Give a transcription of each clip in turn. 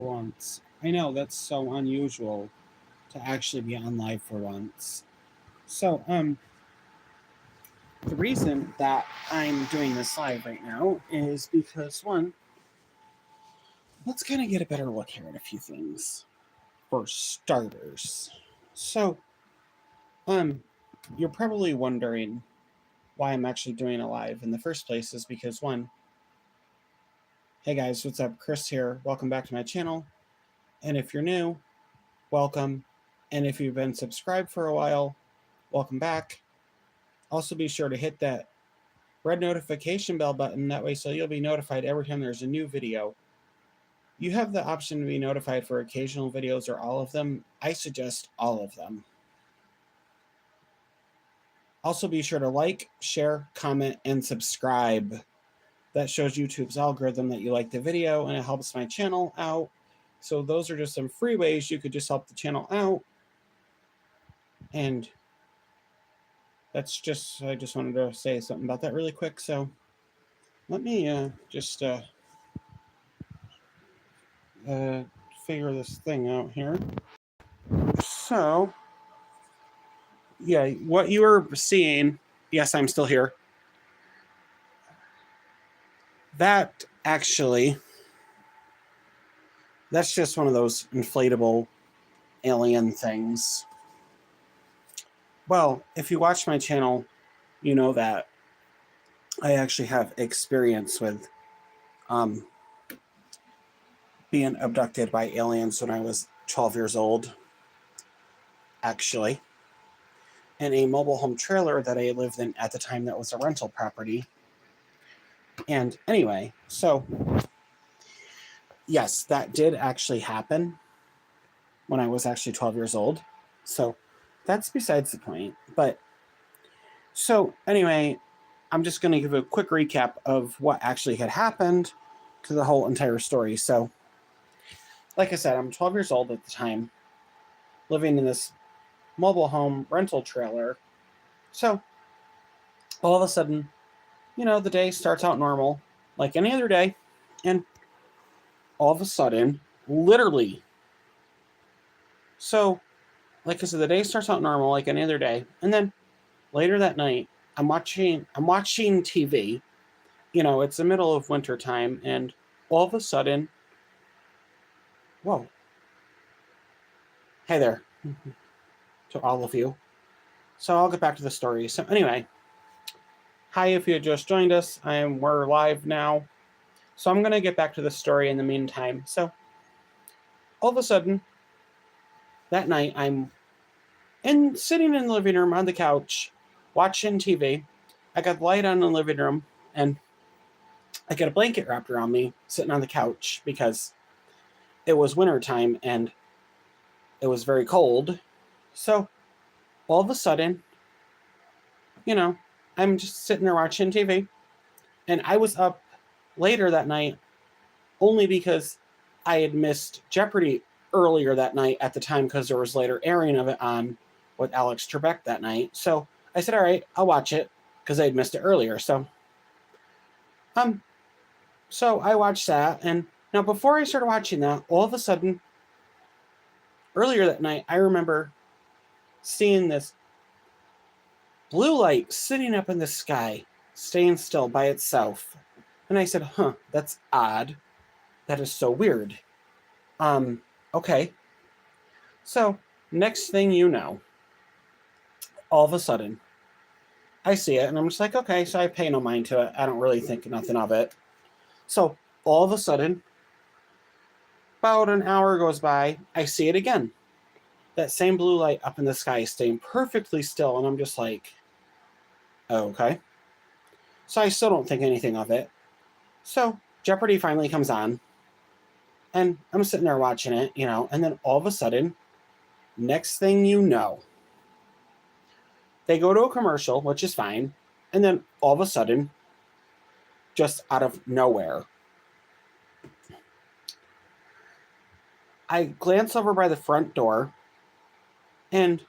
once. I know that's so unusual to actually be on live for once. So, the reason that I'm doing this live right now is because one, let's kind of get a better look here at a few things. For starters, so you're probably wondering why I'm actually doing a live in the first place is because one, hey guys, what's up? Chris here. Welcome back to my channel. And if you're new, welcome. And if you've been subscribed for a while, welcome back. Also, be sure to hit that red notification bell button. That way, so you'll be notified every time there's a new video. You have the option to be notified for occasional videos or all of them. I suggest all of them. Also, be sure to like, share, comment, and subscribe. That shows YouTube's algorithm that you like the video and it helps my channel out. So those are just some free ways you could just help the channel out. And that's just, I just wanted to say something about that really quick. So let me just figure this thing out here. So, yeah, what you are seeing, yes, I'm still here. That actually, that's just one of those inflatable alien things. Well, if you watch my channel, you know that I actually have experience with being abducted by aliens when I was 12 years old, actually, in a mobile home trailer that I lived in at the time that was a rental property. And anyway, so yes, that did actually happen when I was actually 12 years old. So that's besides the point. But so anyway, I'm just going to give a quick recap of what actually had happened to the whole entire story. So, like I said, I'm 12 years old at the time, living in this mobile home rental trailer. So, all of a sudden, you know, the day starts out normal, like any other day. And all of a sudden, literally, so, like I said, the day starts out normal, like any other day. And then later that night, I'm watching TV. You know, it's the middle of winter time, and all of a sudden, whoa. Hey there to all of you. So I'll get back to the story. So anyway, hi if you just joined us. We're live now. So I'm going to get back to the story in the meantime. So all of a sudden, that night, I'm sitting in the living room on the couch, watching TV. I got the light on in the living room, and I got a blanket wrapped around me, sitting on the couch because it was wintertime and it was very cold. So all of a sudden, you know, I'm just sitting there watching TV. And I was up later that night only because I had missed Jeopardy earlier that night at the time because there was later airing of it on with Alex Trebek that night. So I said, all right, I'll watch it because I had missed it earlier. So I watched that. And now before I started watching that, all of a sudden, earlier that night, I remember seeing this blue light sitting up in the sky, staying still by itself. And I said, huh, that's odd. That is so weird. Okay. So, next thing you know, all of a sudden, I see it, and I'm just like, okay, so I pay no mind to it. I don't really think nothing of it. So, all of a sudden, about an hour goes by, I see it again. That same blue light up in the sky staying perfectly still, and I'm just like, okay. So I still don't think anything of it. So Jeopardy finally comes on, and I'm sitting there watching it, you know, and then all of a sudden, next thing you know, they go to a commercial, which is fine, and then all of a sudden, just out of nowhere, I glance over by the front door, and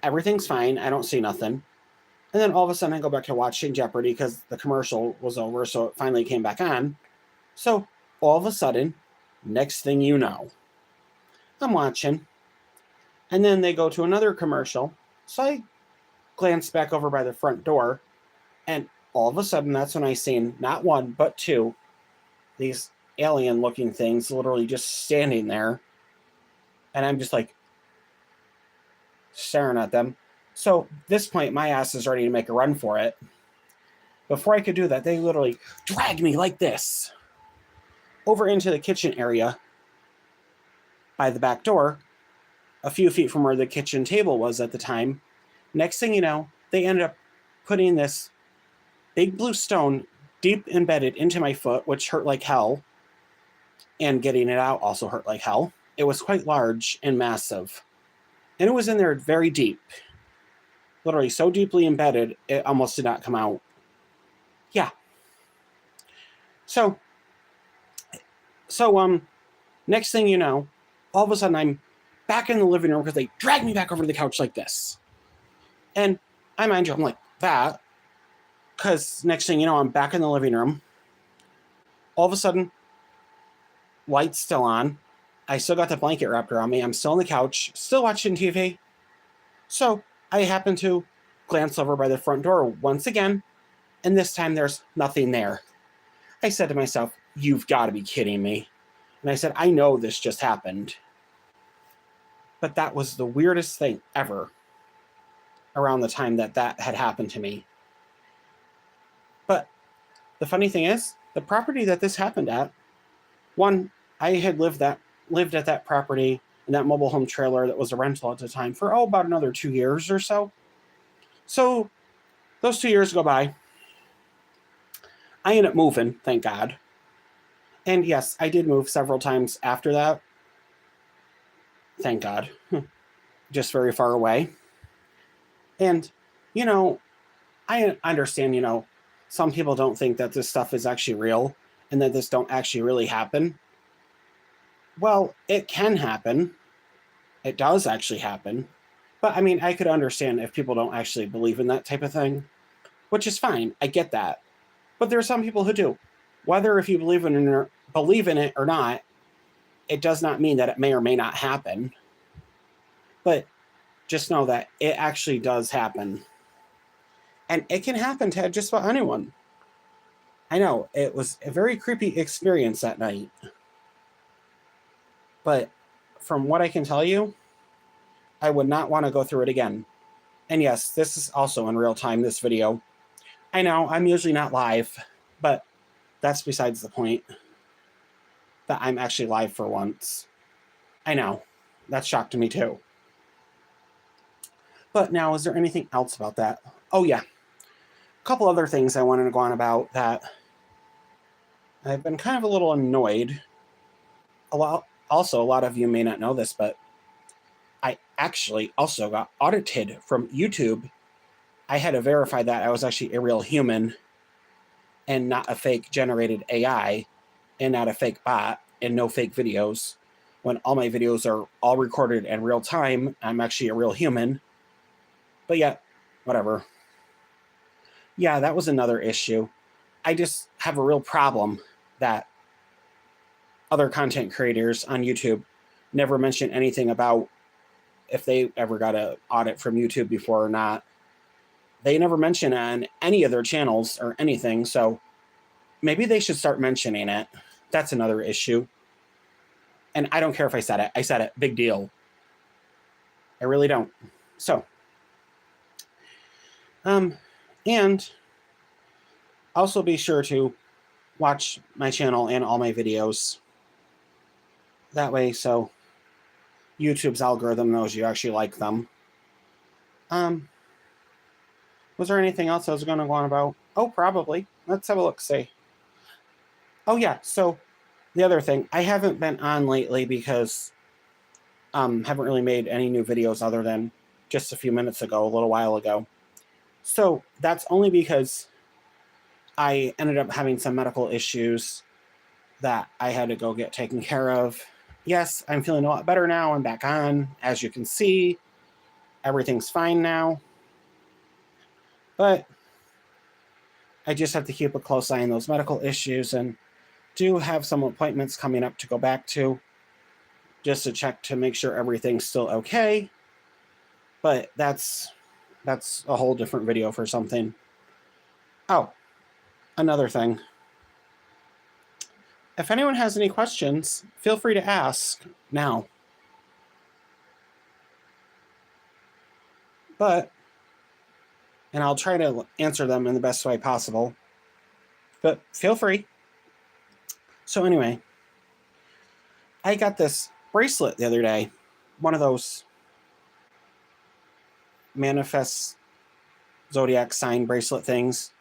everything's fine. I don't see nothing. And then all of a sudden, I go back to watching Jeopardy because the commercial was over, so it finally came back on. So all of a sudden, Next thing you know, I'm watching, and then they go to another commercial. So I glance back over by the front door, and all of a sudden, that's when I seen not one, but two, these alien-looking things literally just standing there. And I'm just like staring at them. So at this point, my ass is ready to make a run for it. Before I could do that, they literally dragged me like this over into the kitchen area by the back door, a few feet from where the kitchen table was at the time. Next thing you know, they ended up putting this big blue stone deep embedded into my foot, which hurt like hell. And getting it out also hurt like hell. It was quite large and massive. And it was in there very deep. Literally so deeply embedded, it almost did not come out. Yeah. So, next thing you know, all of a sudden I'm back in the living room because they dragged me back over to the couch like this. And I mind you, I'm like that, because next thing you know, I'm back in the living room. All of a sudden, light's still on. I still got the blanket wrapped around me. I'm still on the couch, still watching TV. So I happen to glance over by the front door once again, and this time there's nothing there. I said to myself, you've got to be kidding me. And I said, I know this just happened. But that was the weirdest thing ever around the time that had happened to me. But the funny thing is, the property that this happened at, one, I had lived at that property in that mobile home trailer that was a rental at the time for, about another 2 years or so. So those 2 years go by. I ended up moving, thank God. And yes, I did move several times after that. Thank God. Just very far away. And, I understand, some people don't think that this stuff is actually real and that this don't actually really happen. Well, it can happen. It does actually happen. But, I could understand if people don't actually believe in that type of thing, which is fine. I get that. But there are some people who do. Whether if you believe in it or not, it does not mean that it may or may not happen. But just know that it actually does happen. And it can happen to just about anyone. I know, it was a very creepy experience that night. But from what I can tell you, I would not want to go through it again. And yes, this is also in real time, this video. I know, I'm usually not live, but that's besides the point. That I'm actually live for once. I know, that shocked me too. But now, is there anything else about that? Oh yeah, a couple other things I wanted to go on about that I've been kind of a little annoyed. Also, a lot of you may not know this, but I actually also got audited from YouTube. I had to verify that I was actually a real human and not a fake generated AI and not a fake bot and no fake videos. When all my videos are all recorded in real time, I'm actually a real human. But yeah, whatever. Yeah, that was another issue. I just have a real problem that other content creators on YouTube never mention anything about if they ever got an audit from YouTube before or not. They never mention on any of their channels or anything, so maybe they should start mentioning it. That's another issue. And I don't care if I said it. I said it. Big deal. I really don't. So, and also be sure to watch my channel and all my videos. That way, so YouTube's algorithm knows you actually like them. Was there anything else I was going to go on about? Oh, probably. Let's have a look, see. Oh, yeah, so the other thing, I haven't been on lately because haven't really made any new videos other than just a few minutes ago, a little while ago. So that's only because I ended up having some medical issues that I had to go get taken care of. Yes, I'm feeling a lot better now. I'm back on. As you can see, everything's fine now. But I just have to keep a close eye on those medical issues and do have some appointments coming up to go back to, just to check to make sure everything's still okay. But that's a whole different video for something. Oh, another thing. If anyone has any questions, feel free to ask now. And I'll try to answer them in the best way possible. But feel free. So anyway, I got this bracelet the other day. One of those manifest zodiac sign bracelet things.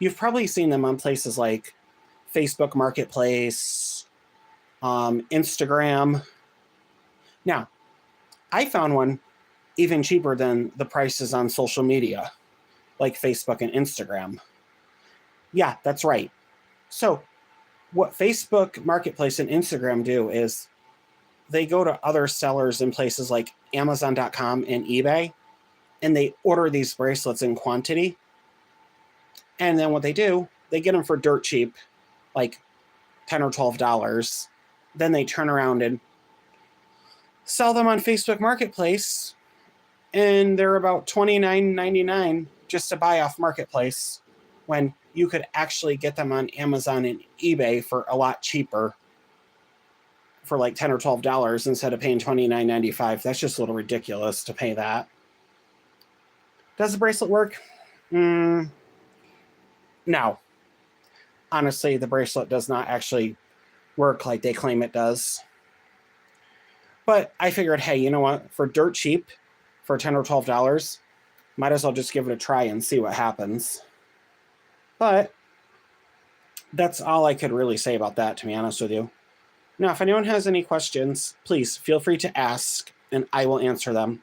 You've probably seen them on places like Facebook Marketplace, Instagram. Now, I found one even cheaper than the prices on social media, like Facebook and Instagram. Yeah, that's right. So what Facebook Marketplace and Instagram do is they go to other sellers in places like Amazon.com and eBay, and they order these bracelets in quantity. And then what they do, they get them for dirt cheap, like $10 or $12. Then they turn around and sell them on Facebook Marketplace, and they're about $29.99 just to buy off Marketplace, when you could actually get them on Amazon and eBay for a lot cheaper, for like $10 or $12 instead of paying $29.95. That's just a little ridiculous to pay that. Does the bracelet work? No. Honestly, the bracelet does not actually work like they claim it does. But I figured, hey, you know what? For dirt cheap, for $10 or $12, might as well just give it a try and see what happens. But that's all I could really say about that, to be honest with you. Now, if anyone has any questions, please feel free to ask, and I will answer them.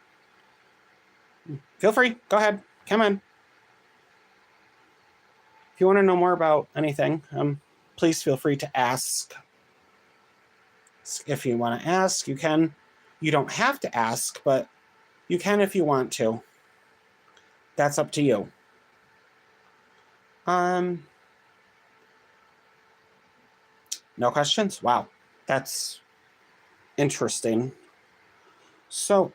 Feel free. Go ahead. Come on. If you want to know more about anything, please feel free to ask. If you want to ask, you can. You don't have to ask, but you can if you want to. That's up to you. No questions? Wow. That's interesting. So,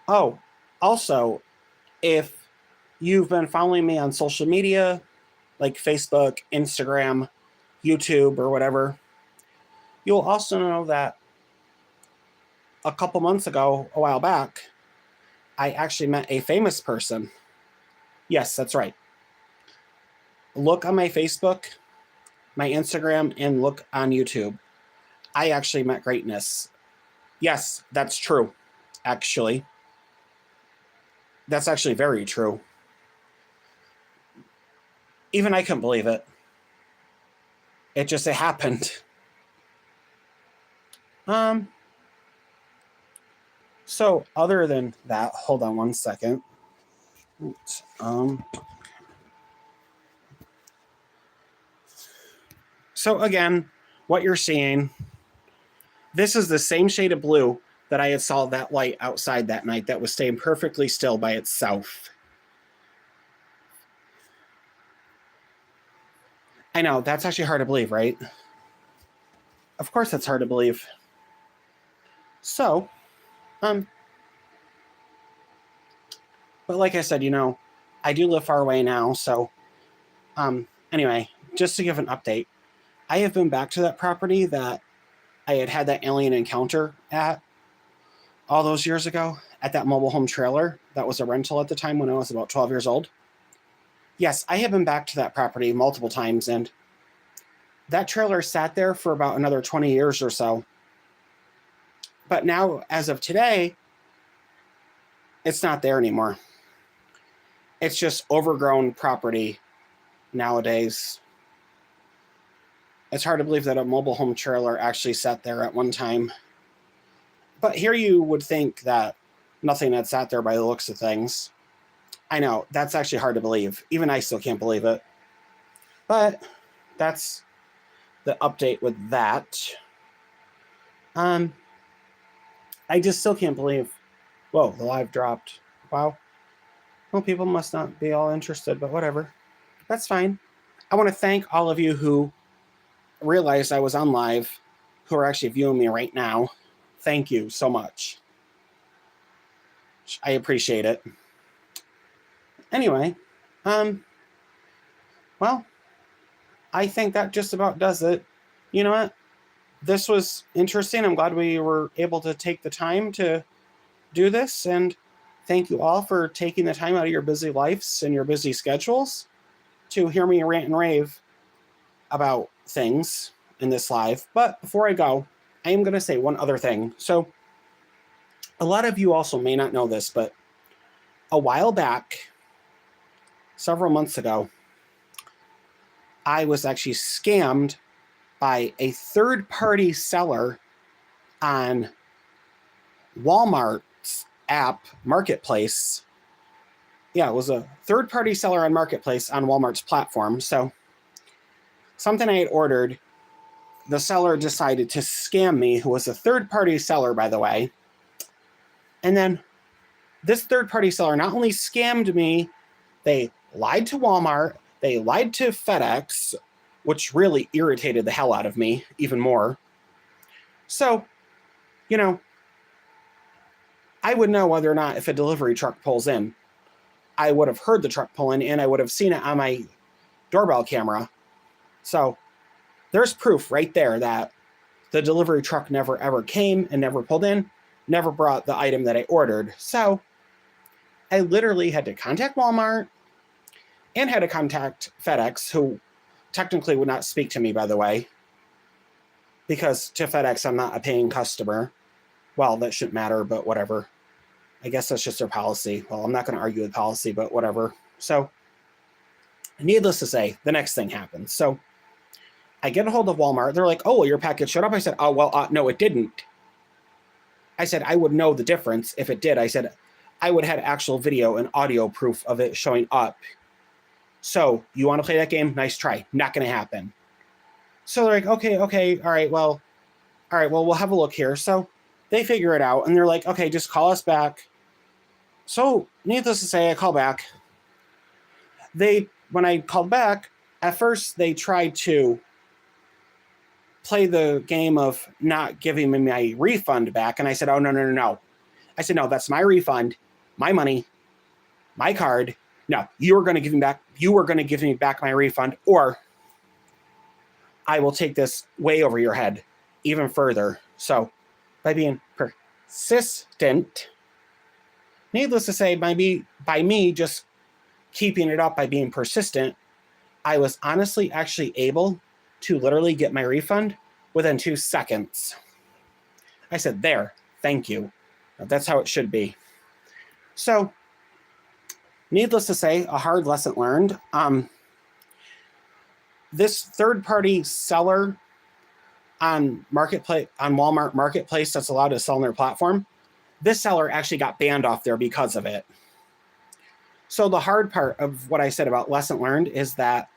Oh, also, if you've been following me on social media, like Facebook, Instagram, YouTube, or whatever, you'll also know that a couple months ago, a while back, I actually met a famous person. Yes, that's right. Look on my Facebook, my Instagram, and look on YouTube. I actually met greatness. Yes, that's true, actually. That's actually very true. Even I couldn't believe it. It happened. So other than that, hold on one second. So again, what you're seeing, this is the same shade of blue that I had saw that light outside that night that was staying perfectly still by itself. I know, that's actually hard to believe, right? Of course that's hard to believe. So, but like I said, I do live far away now, so, anyway, just to give an update, I have been back to that property that I had that alien encounter at all those years ago, at that mobile home trailer that was a rental at the time when I was about 12 years old. Yes, I have been back to that property multiple times, and that trailer sat there for about another 20 years or so. But now, as of today, it's not there anymore. It's just overgrown property nowadays. It's hard to believe that a mobile home trailer actually sat there at one time. But here you would think that nothing had sat there by the looks of things. I know, that's actually hard to believe. Even I still can't believe it. But that's the update with that. I just still can't believe. Whoa, the live dropped. Wow. Well, people must not be all interested, but whatever. That's fine. I want to thank all of you who realized I was on live, who are actually viewing me right now. Thank you so much. I appreciate it. Anyway, well, I think that just about does it. You know what? This was interesting. I'm glad we were able to take the time to do this, and thank you all for taking the time out of your busy lives and your busy schedules to hear me rant and rave about things in this live. But before I go, I am going to say one other thing. So a lot of you also may not know this, but a while back, several months ago, I was actually scammed by a third-party seller on Walmart's app Marketplace. Yeah, it was a third-party seller on Marketplace on Walmart's platform. So something I had ordered, the seller decided to scam me, who was a third-party seller, by the way. And then this third-party seller not only scammed me, they lied to Walmart, they lied to FedEx, which really irritated the hell out of me even more. So, you know, I would know whether or not if a delivery truck pulls in. I would have heard the truck pull in, and I would have seen it on my doorbell camera. So there's proof right there that the delivery truck never ever came and never pulled in, never brought the item that I ordered. So I literally had to contact Walmart and had to contact FedEx, who technically would not speak to me, by the way, because to FedEx, I'm not a paying customer. Well, that shouldn't matter, but whatever. I guess that's just their policy. Well, I'm not going to argue with policy, but whatever. So needless to say, the next thing happens. So I get a hold of Walmart. They're like, oh, well, your package showed up. I said, oh, well, no, it didn't. I said, I would know the difference if it did. I said, I would have had actual video and audio proof of it showing up. So you want to play that game? Nice try. Not going to happen. So they're like, okay, all right, well, we'll have a look here. So they figure it out, and they're like, okay, just call us back. So needless to say, I call back. When I called back, at first they tried to play the game of not giving me my refund back. And I said, oh, no. I said, no, that's my refund, my money, my card. No, you are going to give me back my refund, or I will take this way over your head even further. So by being persistent, needless to say, by me just keeping it up by being persistent, I was honestly actually able to literally get my refund within 2 seconds. I said, there, thank you. That's how it should be. So, needless to say, a hard lesson learned. This third-party seller on Walmart Marketplace that's allowed to sell on their platform, this seller actually got banned off there because of it. So the hard part of what I said about lesson learned is that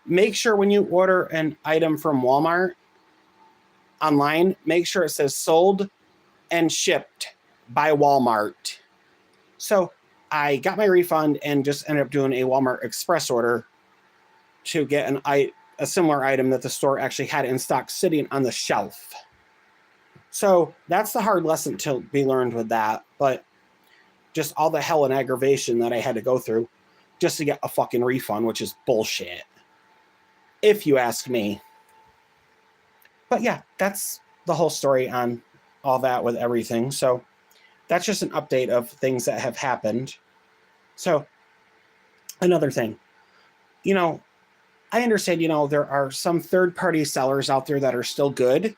make sure when you order an item from Walmart online, make sure it says sold and shipped by Walmart. So I got my refund and just ended up doing a Walmart Express order to get a similar item that the store actually had in stock sitting on the shelf. So that's the hard lesson to be learned with that. But just all the hell and aggravation that I had to go through just to get a fucking refund, which is bullshit, if you ask me. But yeah, that's the whole story on all that with everything. So that's just an update of things that have happened. So another thing, I understand, there are some third-party sellers out there that are still good.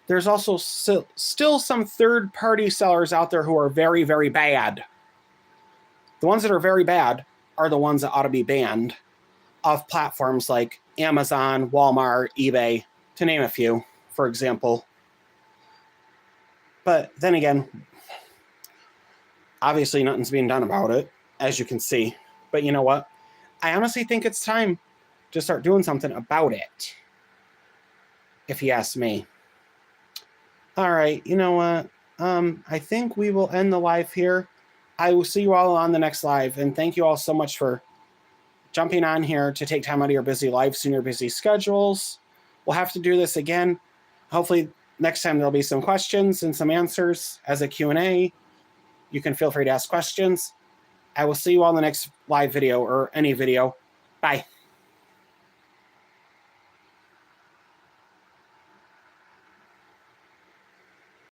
There's also still some third-party sellers out there who are very, very bad. The ones that are very bad are the ones that ought to be banned off platforms like Amazon, Walmart, eBay, to name a few, for example. But then again, obviously nothing's being done about it, as you can see. But you know what? I honestly think it's time to start doing something about it, if you ask me. All right, you know what? I think we will end the live here. I will see you all on the next live, and thank you all so much for jumping on here to take time out of your busy lives and your busy schedules. We'll have to do this again. Hopefully next time there'll be some questions and some answers as a Q&A. You can feel free to ask questions. I will see you all in the next live video or any video. Bye.